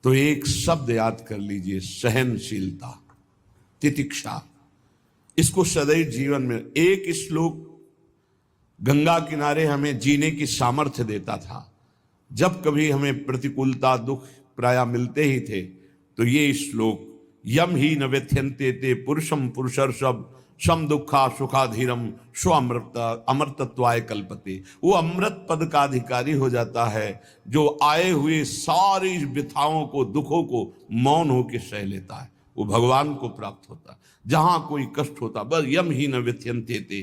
तो एक शब्द याद कर लीजिए, सहनशीलता, तितिक्षा। इसको सदैव जीवन में एक श्लोक गंगा किनारे हमें जीने की सामर्थ्य देता था। जब कभी हमें प्रतिकूलता दुख प्राय मिलते ही थे तो ये श्लोक, यम ही न व्यथ्यन्ते ते पुरुषम पुरुषर्षभ सम दुखा सुखाधीरम स्व अमृतत्वाय कल्पते। वो अमृत पद का अधिकारी हो जाता है जो आए हुए सारी व्यथाओं को दुखों को मौन होकर सह लेता है, वो भगवान को प्राप्त होता है। जहां कोई कष्ट होता, बस यम ही न व्यथ्यन्ते ते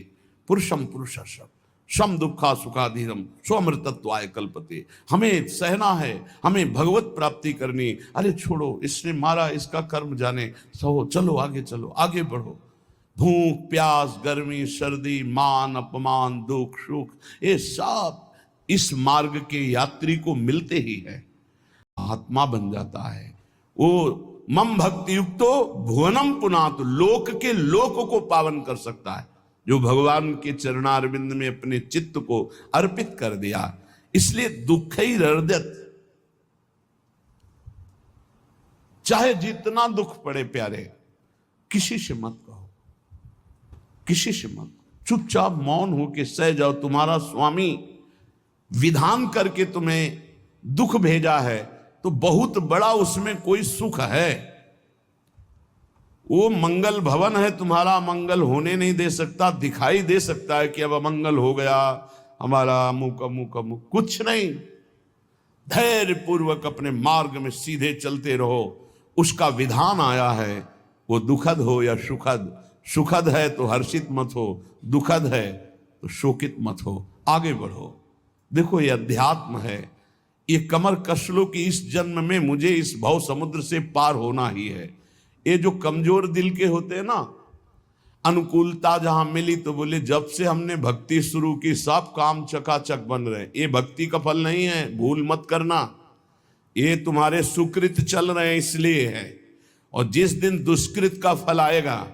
पुरुषम पुरुषर्षभ सम दुखा सुखाधीरम स्वमृतत्वाय कल्पते। हमें सहना है, हमें भगवत प्राप्ति करनी। अरे छोड़ो, इसने मारा, इसका कर्म जाने, सहो, चलो आगे, चलो आगे बढ़ो। भूख प्यास गर्मी सर्दी मान अपमान दुख सुख, ये सब इस मार्ग के यात्री को मिलते ही है। आत्मा बन जाता है वो। मम भक्ति युक्तो भुवनम पुनातु, लोक के लोक को पावन कर सकता है जो भगवान के चरणारविंद में अपने चित्त को अर्पित कर दिया। इसलिए दुख ही हृदयत, चाहे जितना दुख पड़े प्यारे, किसी से मत कहो, किसी से मत, चुपचाप मौन होके सह जाओ। तुम्हारा स्वामी विधान करके तुम्हें दुख भेजा है तो बहुत बड़ा उसमें कोई सुख है। वो मंगल भवन है, तुम्हारा मंगल होने नहीं दे सकता। दिखाई दे सकता है कि अब अमंगल हो गया हमारा, अमुक अमुक अमुक, कुछ नहीं। धैर्य पूर्वक अपने मार्ग में सीधे चलते रहो। उसका विधान आया है, वो दुखद हो या सुखद। सुखद है तो हर्षित मत हो, दुखद है तो शोकित मत हो, आगे बढ़ो। देखो, ये अध्यात्म है। ये कमर कस लो कि इस जन्म में मुझे इस भव समुद्र से पार होना ही है। ये जो कमजोर दिल के होते हैं ना, अनुकूलता जहां मिली तो बोले जब से हमने भक्ति शुरू की सब काम चकाचक बन रहे। ये भक्ति का फल नहीं है, भूल मत करना। ये तुम्हारे सुकृत चल रहे हैं इसलिए है। और जिस दिन दुष्कृत का फल आएगा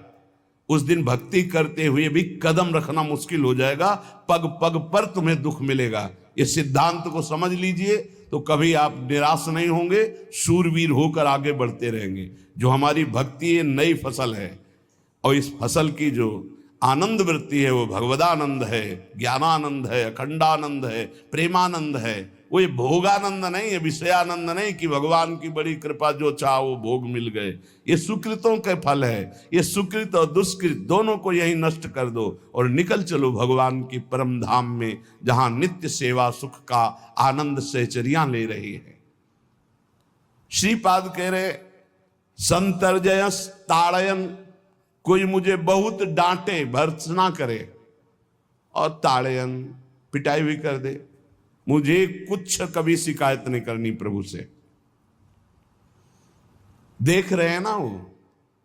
उस दिन भक्ति करते हुए भी कदम रखना मुश्किल हो जाएगा। पग पग पर तुम्हें दुख मिलेगा। ये सिद्धांत को समझ लीजिए तो कभी आप निराश नहीं होंगे, शूरवीर होकर आगे बढ़ते रहेंगे। जो हमारी भक्ति ये नई फसल है और इस फसल की जो आनंद वृत्ति है वो भगवदानंद है, ज्ञानानंद है, अखंडानंद है, प्रेमानंद है। वो ये भोगानंद नहीं है, विषयानंद नहीं कि भगवान की बड़ी कृपा जो चाह वो भोग मिल गए। ये सुकृतों के फल है। ये सुकृत और दुष्कृत दोनों को यही नष्ट कर दो और निकल चलो भगवान की परम धाम में, जहां नित्य सेवा सुख का आनंद सहचरियां ले रही है। श्रीपाद कह रहे, संतर्जयस ताड़यन, कोई मुझे बहुत डांटे, भर्त्सना करे और ताड़यन, पिटाई भी कर दे, मुझे कुछ कभी शिकायत नहीं करनी प्रभु से। देख रहे हैं ना, वो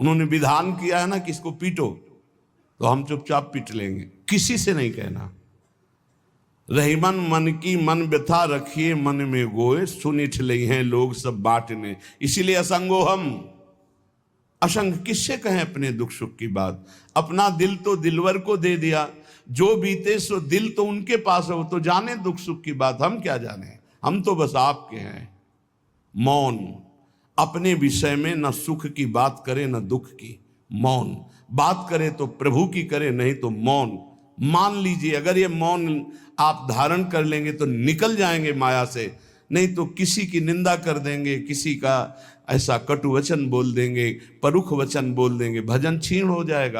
उन्होंने विधान किया है ना कि इसको पीटो, तो हम चुपचाप पीट लेंगे, किसी से नहीं कहना। रहीमन मन की मन व्यथा रखिए मन में गोए, सुनिठ ले हैं लोग सब बांटने। इसीलिए असंगो हम, असंग किससे कहें अपने दुख सुख की बात। अपना दिल तो दिलवर को दे दिया, जो बीते सो दिल तो उनके पास है, वो तो जाने दुख सुख की बात, हम क्या जाने। हम तो बस आपके हैं। मौन, अपने विषय में न सुख की बात करे न दुख की। मौन बात करे तो प्रभु की करे, नहीं तो मौन। मान लीजिए अगर ये मौन आप धारण कर लेंगे तो निकल जाएंगे माया से, नहीं तो किसी की निंदा कर देंगे, किसी का ऐसा कटु वचन बोल देंगे, परुख वचन बोल देंगे, भजन छीण हो जाएगा।